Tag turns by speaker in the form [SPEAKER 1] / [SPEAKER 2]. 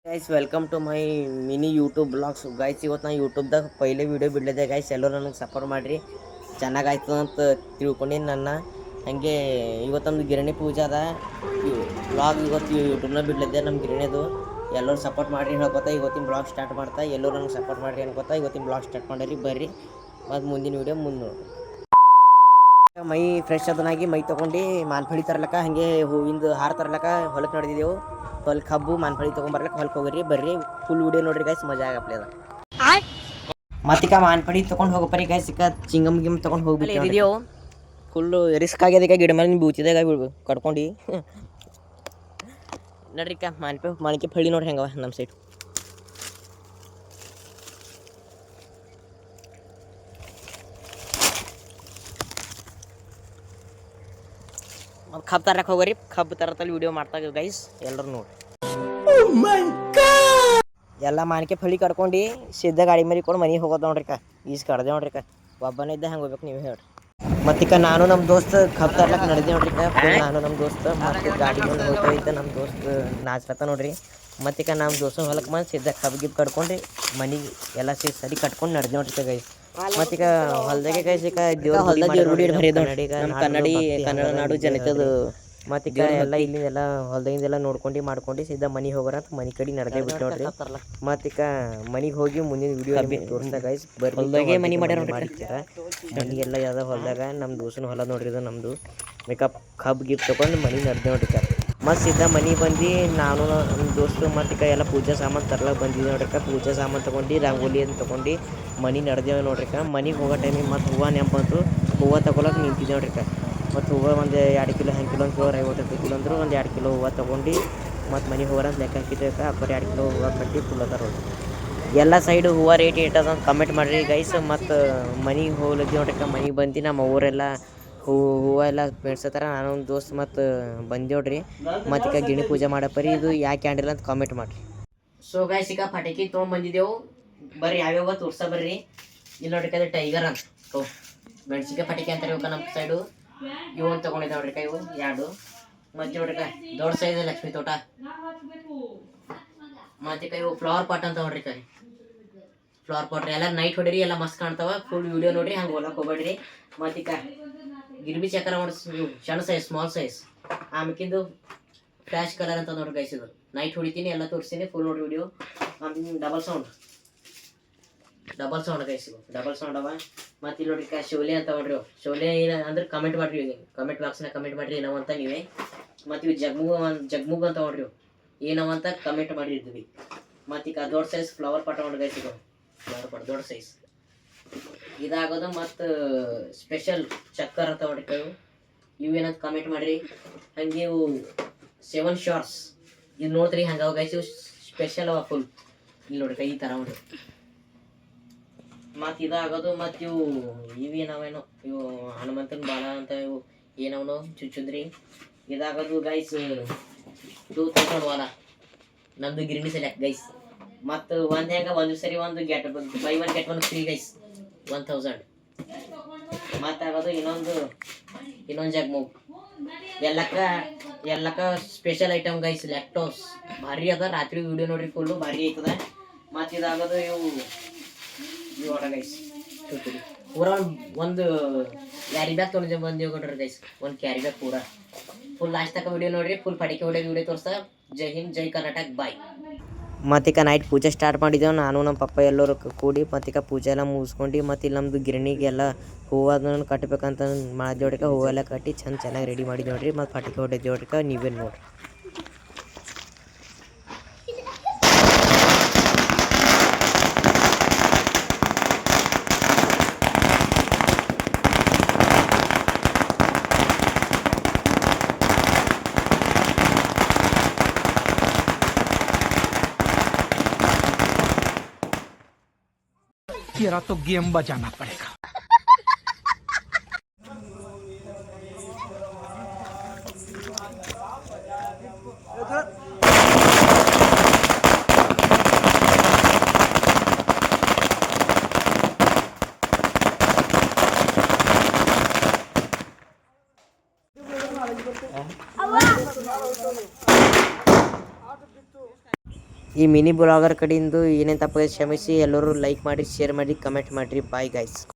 [SPEAKER 1] Guys welcome to my mini YouTube blogs guys. ಇವತ್ತು ನಾನು ಯೂಟ್ಯೂಬ್ದಾಗ ಪೈಲೆ ವೀಡಿಯೋ ಬಿಡಲಿದೆ ಗೈಸ್. ಎಲ್ಲರೂ ನನಗೆ ಸಪೋರ್ಟ್ ಮಾಡಿರಿ, ಚೆನ್ನಾಗಾಯ್ತು ಅಂತ ತಿಳ್ಕೊಂಡಿನಿ ನನ್ನ. ಹಾಗೆ ಇವತ್ತೊಂದು ಗಿರಣಿ ಪೂಜೆ ಅದ ಬ್ಲಾಗ್ ಇವತ್ತು ಯೂಟ್ಯೂಬ್ನಾಗ ಬಿಡಲಿದ್ದೆ ನಮ್ಮ ಗಿರಣಿದು. ಎಲ್ಲರೂ ಸಪೋರ್ಟ್ ಮಾಡಿರಿ ಹೇಳ್ಕೊತಾ ಇವತ್ತಿನ ಬ್ಲಾಗ್ ಸ್ಟಾರ್ಟ್ ಮಾಡ್ತಾ. ಎಲ್ಲರೂ ನನಗೆ ಸಪೋರ್ಟ್ ಮಾಡಿರಿ ಅನ್ಕೋತಾ ಇವತ್ತಿನ ಬ್ಲಾಗ್ ಸ್ಟಾರ್ಟ್ ಮಾಡಿರಿ. ಬರ್ರಿ ಮತ್ತು ಮುಂದಿನ ವೀಡಿಯೋ ಮುಂದೆ ನೋಡಿ. ಮೈ ಫ್ರೆಶ್ ಅದನ್ನಾಗಿ ಮೈ ತೊಗೊಂಡು ಮಾನ್ಫಳಿ ತರ್ಲಕ್ಕ ಹಾಗೆ ಹೂವಿಂದು ಹಾರ ತರ್ಲಕ್ಕ ಹೊಲಕ್ಕೆ ನಡೆದಿದ್ದೆವು. ಹೊಲಕ್ಕೆ ಹಬ್ಬು ಮಾನ್ಫಳಿ ತೊಗೊಂಬರ್ಲಕ್ಕೆ ಹೊಲಕ್ಕೆ ಹೋಗ್ರಿ. ಬರ್ರಿ ಫುಲ್ ವೀಡಿಯೋ ನೋಡ್ರಿ ಗೈಸ್, ಮಜಾ ಆಗಪ್ಲೆ ಅದ. ಮತ್ತೀಗ ಮಾನ್ಫಳಿ ತೊಗೊಂಡು ಹೋಗಪ್ರಿ ಗೈಸ್. ಈಗ ಚಿಂಗಮ್ ಗಿಮ್ ತೊಗೊಂಡು ಹೋಗ್ಬಿಟ್ಟಿದ್ದೆವು. ಫುಲ್ಲು ರಿಸ್ಕ್ ಆಗ್ಯದ. ಈಗ ಗಿಡ ಮೇಲೆ ಬೂಚಿದಾಗ ಕಡ್ಕೊಂಡು ನೋಡ್ರಿ. ಈಗ ಮಾಣಿಕೆ ಫಳ್ಳಿ ನೋಡ್ರಿ ಹೆಂಗವ ನಮ್ಮ ಸೈಡ್. ಮತ್ತು ಕಬ್ಬು ತರಕ್ಕೆ ಹೋಗ್ರಿ. ಕಬ್ಬು ತರತಲ್ಲಿ ವೀಡಿಯೋ ಮಾಡ್ತಾ ಗೈಸ್, ಎಲ್ಲರೂ ನೋಡಿ. ಎಲ್ಲ ಮಾಣಿಕೆ ಫಳ್ಳಿ ಕಡ್ಕೊಂಡು ಸಿದ್ಧ ಗಾಡಿ ಮೇಲೆ ಕೊಡು ಮನೆಗೆ ಹೋಗೋದು ನೋಡ್ರಿ. ಈಸ್ ಕಡ್ದೆ ನೋಡ್ರಿ. ಒಬ್ಬನೇ ಇದ್ದ ಹೆಂಗೆ ಹೋಗ್ಬೇಕು ನೀವೇ ಹೇಳ್ರಿ. ಮತ್ತೀಗ ನಾನು ನಮ್ಮ ದೋಸ್ತ್ ಕಬ್ಬು ತರ್ಲಕ್ಕೆ ನಡೆದೆ ನೋಡ್ರಿ. ನಾನು ನಮ್ಮ ದೋಸ್ತ್ ಮತ್ತು ಗಾಡಿ ಮುಂದೆ ಹೋಗ್ತಾ ಇದ್ದ ನಮ್ಮ ದೋಸ್ತ್ ನಾಚ್ಲತ್ತ ನೋಡ್ರಿ. ಮತ್ತೀಗ ನಮ್ಮ ದೋಸ್ತ ಹೊಲಕ್ಕೆ ಬಂದು ಸಿದ್ಧ ಕಬ್ಬು ಗಿಬ್ಬು ಕಡ್ಕೊಂಡು ಮನೆಗೆ ಎಲ್ಲ ಸರಿ ಕಟ್ಕೊಂಡು ನಡೆದೆ ನೋಡ್ರಿ ಗೈಸ್. ಮತ್ತೀಗ ಹೊಲ್ದಾಗೆ ಗೈಸ್ ಈಗ ಕನ್ನಡ ನಾಡು ಜನತೆದು. ಮತ್ತೀಗ ಎಲ್ಲ ಇಲ್ಲಿಂದೆಲ್ಲ ಹೊಲ್ದಾಗಿಂದೆಲ್ಲ ನೋಡ್ಕೊಂಡು ಮಾಡ್ಕೊಂಡು ಸಿದ್ಧ ಮನೆಗೆ ಹೋಗೋಣ ಅಂತ ಮನೆ ಕಡೆ ನಡೆದೇ ಬಿಟ್ಟು ನೋಡ್ರಿ. ಮತ್ತೀಗ ಮನೆಗೆ ಹೋಗಿ ಮುಂದಿನ ವಿಡಿಯೋ ತೋರಿಸ್ತಾ ಗೈಸ್. ಹೊಲ್ದಾಗೆ ಮನೆ ಮಾಡಿರ್ತಾರ ಮನೆಗೆಲ್ಲ ಯಾವ್ದು ಹೊಲ್ದಾಗ ನಮ್ಮ ದೋಸ್ತನ ಹೊಲ ನೋಡ್ರಿ. ಇದು ನಮ್ಮದು ಮೇಕಪ್ ಕಬ್ಬು ಗಿಫ್ಟ್ ತೊಗೊಂಡು ಮನೆಗೆ ನಡೆದೆ ನೋಡ್ರಿ. ಮತ್ತು ಸಿದ್ಧ ಮನೆಗೆ ಬಂದು ನಾನು ನಮ್ಮ ದೋಸ್ತು ಮತ್ತೀಗ ಎಲ್ಲ ಪೂಜಾ ಸಾಮಾನು ತರ್ಲಕ್ಕೆ ಬಂದಿದ್ದೆ ನೋಡ್ರಿ. ಪೂಜಾ ಸಾಮಾನು ತೊಗೊಂಡು ರಂಗೋಲಿ ಅಂತ ತೊಗೊಂಡು ಮನೆ ನಡೆದೇವೆ ನೋಡ್ರಿ. ಮನೆಗೆ ಹೋಗೋ ಟೈಮಿಗೆ ಮತ್ತು ಹೂವು ನೆಂಪಂತು ಹೂವು ತೊಗೊಳಕ್ಕೆ ನಿಂತಿದ್ದೆ ನೋಡ್ರಿ. ಮತ್ತು ಹೂವು ಒಂದು 2 ಕಿಲೋ ಹೆಂಗೆ ಕಿಲೋ ಅಂತ 50 ರೂಪಾಯಿ ಕಿಲೋ ಅಂದರು. ಒಂದು 2 ಕಿಲೋ ಹೂವು ತೊಗೊಂಡು ಮತ್ತು ಮನೆಗೆ ಹೋಗೋಣ ಅಂತ ಲೆಕ್ಕ ಹಾಕಿದ್ದೇವೆ. ಅಬ್ಬರು 2 ಕಿಲೋ ಹೂವು ಕಟ್ಟಿ ಫುಲ್ ಅದ ನೋಡ್ರಿ. ಎಲ್ಲ ಸೈಡು ಹೂವು ರೇಟ್ ಏಟದ ಅಂತ ಕಮೆಂಟ್ ಮಾಡಿರಿ ಗೈಸ್. ಮತ್ತು ಮನೆಗೆ ಹೋಗ್ಲತ್ತಿ ನೋಡ್ರಿ. ಮನೆಗೆ ಬಂದು ನಮ್ಮ ಊರೆಲ್ಲ ಹೂವು ಎಲ್ಲ ಬೆಳೆಸತ್ತಾರ. ನಾನು ಒಂದು ದೋಸ್ತ್ ಮತ್ತು ಬಂದು ನೋಡ್ರಿ. ಮತ್ತೀಗ ಗಿಣಿ ಪೂಜೆ ಮಾಡಪ್ಪರಿ. ಇದು ಯಾಕೆ ಕ್ಯಾಂಡಲ್ ಅಂತ ಕಾಮೆಂಟ್ ಮಾಡಿರಿ. ಸೊ ಗೈಸ್ ಈಗ ಪಟಾಕಿ ತೊಗೊಂಡ್ಬಂದಿದ್ದೆವು. ಬರ್ರಿ ಯಾವ್ಯಾವ ತೋರ್ಸ ಬರ್ರಿ. ಇಲ್ಲಿ ನೋಡ್ರಿ ಅದು ಟೈಗರ್ ಅಂತ ಮೆಣಸಿನ್ಕಾಯಿ ಪಟಾಕಿ ಅಂತಾರೆ ಇವಾಗ ನಮ್ಮ ಸೈಡು. ಇವು ಅಂತ ತೊಗೊಂಡಿದ್ದೆ ನೋಡ್ರಿ. ಇವು 2 ಮತ್ತು ನೋಡ್ರಿ ದೊಡ್ಡ ಸೈಜ್ ಲಕ್ಷ್ಮಿ ತೋಟ. ಮತ್ತೆ ಇವು ಫ್ಲವರ್ ಪಾಟ್ ಅಂತ ನೋಡ್ರಿ. ಫ್ಲವರ್ ಪಾಟ್ ಎಲ್ಲ ನೈಟ್ ಹೊಡಿರಿ, ಎಲ್ಲ ಮಸ್ತ್ ಕಾಣ್ತಾವ. ಫುಲ್ ವಿಡಿಯೋ ನೋಡ್ರಿ, ಹಂಗೆ ಹೋಲಕ್ಕೆ ಹೋಗ್ಬೇಡ್ರಿ. ಮತ್ತೀಗ ಗಿರ್ಬಿ ಚಕ್ರ ಸಣ್ಣ ಸೈಜ್ ಸ್ಮಾಲ್ ಸೈಜ್. ಆಮೇಕಿಂದು ಫ್ಲ್ಯಾಶ್ ಕಲರ್ ಅಂತ ನೋಡ್ರಿ ಗೈಸ್. ಇದು ನೈಟ್ ಹೊಡಿತೀನಿ, ಎಲ್ಲ ತೋರಿಸ್ತೀನಿ ಫುಲ್ ನೋಡ್ರಿ video. Double sound guys. Double sound ಅವ. ಮತ್ತು ಇಲ್ಲಿ ನೋಡ್ರಿ ಶೋಲೆ ಅಂತ ನೋಡ್ರಿ. ಶೋಲೆ ಏನು ಅಂದ್ರೆ ಕಮೆಂಟ್ ಮಾಡಿರಿ, ಕಮೆಂಟ್ ಬಾಕ್ಸ್ನಾಗ ಕಮೆಂಟ್ ಮಾಡಿರಿ ಏನವಂತ ನೀವೇ. ಮತ್ತು ಇವು ಜಗ್ಮುಗ್ ಅಂತ ನೋಡ್ರಿ. ಏನವಂತ ಕಮೆಂಟ್ ಮಾಡಿರ್ತೀವಿ. ಮತ್ತೀಗ ದೊಡ್ಡ ಸೈಜ್ ಫ್ಲವರ್ ಪಾಟ್ ನೋಡ್ರಿ ಗೈಸ್. ಇದು ಫ್ಲವರ್ ಪಾಟ್ ದೊಡ್ಡ ಸೈಜ್ ಇದಾಗೋದು. ಮತ್ತು ಸ್ಪೆಷಲ್ ಚಕ್ಕರ್ ಅಂತ ನೋಡ್ರಿ. ಇವೇನಂತ ಕಮೆಂಟ್ ಮಾಡಿರಿ. ಹಂಗೆ ಇವು 7 ಶಾರ್ಟ್ಸ್ ಇದು ನೋಡ್ತೀರಿ ಹಂಗೆ ಅವ ಗೈಸ್. ಇವು ಸ್ಪೆಷಲ್ ಅವ ಫುಲ್. ಇಲ್ಲಿ ನೋಡ್ರಿ ಈ ಥರ ನೋಡ್ರಿ. ಮತ್ತು ಇದಾಗೋದು. ಮತ್ತು ಇವೇನವೇನೋ ಇವು ಹನುಮಂತನ ಬಾಲ ಅಂತ ಇವು ಏನವನು ಚುಚ್ಚುದ್ರಿ. ಇದಾಗೋದು ಗೈಸ್ 2000 ವಾಲ ನಮ್ಮದು ಗಿರಣಿ ಸೆಲೆಕ್ಟ್ ಗೈಸ್. ಮತ್ತು ಒಂದು ಸರಿ ಒಂದು ಬೈ 1 get 1 ಫ್ರೀ ಗೈಸ್ 1000. ಮತ್ತಾಗೋದು ಇನ್ನೊಂದು ಜಗ್ಮೂಗ್. ಎಲ್ಲಕ್ಕ ಸ್ಪೆಷಲ್ ಐಟಮ್ ಗೈಸ್. ಲ್ಯಾಕ್ಟೋಸ್ ಭಾರಿ ಅದ. ರಾತ್ರಿ ವಿಡಿಯೋ ನೋಡ್ರಿ, ಫುಲ್ಲು ಭಾರಿ ಐತದ. ಮತ್ತು ಇದಾಗೋದು ಇವು ನೋಡ್ರಿ ಗೈಸ್. ಪೂರ ಒಂದು ಕ್ಯಾರಿ ಬ್ಯಾಗ್ ತೊಗೊಂಡು ಬಂದು ಕೊಡ್ರಿ ಗೈಸ್. ಒಂದು ಕ್ಯಾರಿ ಬ್ಯಾಗ್ ಪೂರ ಫುಲ್ ಲಾಸ್ಟ್ ತನಕ ವಿಡಿಯೋ ನೋಡ್ರಿ. ಫುಲ್ ಪಟಾಕಿ ಹೊಡೆಯೋದು ವಿಡಿಯೋ ತೋರಿಸ್ತಾ. ಜೈ ಹಿಂದ್, ಜೈ ಕರ್ನಾಟಕ, ಬಾಯ್. ಮತ್ತೀಗ ನೈಟ್ ಪೂಜೆ ಸ್ಟಾರ್ಟ್ ಮಾಡಿದ್ದೆವು ನಾನು ನಮ್ಮ ಪಪ್ಪ ಎಲ್ಲರೂ ಕೂಡಿ. ಮತ್ತೀಗ ಪೂಜೆ ಎಲ್ಲ ಮುಗಿಸ್ಕೊಂಡು ಮತ್ತು ಇಲ್ಲಿ ನಮ್ಮದು ಗಿರಣಿಗೆಲ್ಲ ಹೂವು ಅದನ್ನು ಕಟ್ಟಬೇಕಂತ ಮಾಡಿದೆವ್ರಿ. ಹೂವೆಲ್ಲ ಕಟ್ಟಿ ಚೆನ್ನಾಗಿ ರೆಡಿ ಮಾಡಿದ್ದು ನೋಡ್ರಿ. ಮತ್ತು ಪಟಾಕಿ ಹೊಡೆದೇವ್ರಿ. ನೀವೇ ನೋಡ್ರಿ.
[SPEAKER 2] तेरा तो गेम बजाना पड़ेगा.
[SPEAKER 1] ಈ ಮಿನಿ ಬ್ಲಾಗರ್ ಕಡೆಯಿಂದ ಏನೇನು ತಪ್ಪಾಗಿ ಕ್ಷಮಿಸಿ ಎಲ್ಲರೂ ಲೈಕ್ ಮಾಡಿ ಶೇರ್ ಮಾಡಿ ಕಮೆಂಟ್ ಮಾಡಿರಿ ಬಾಯ್ ಗೈಸ್.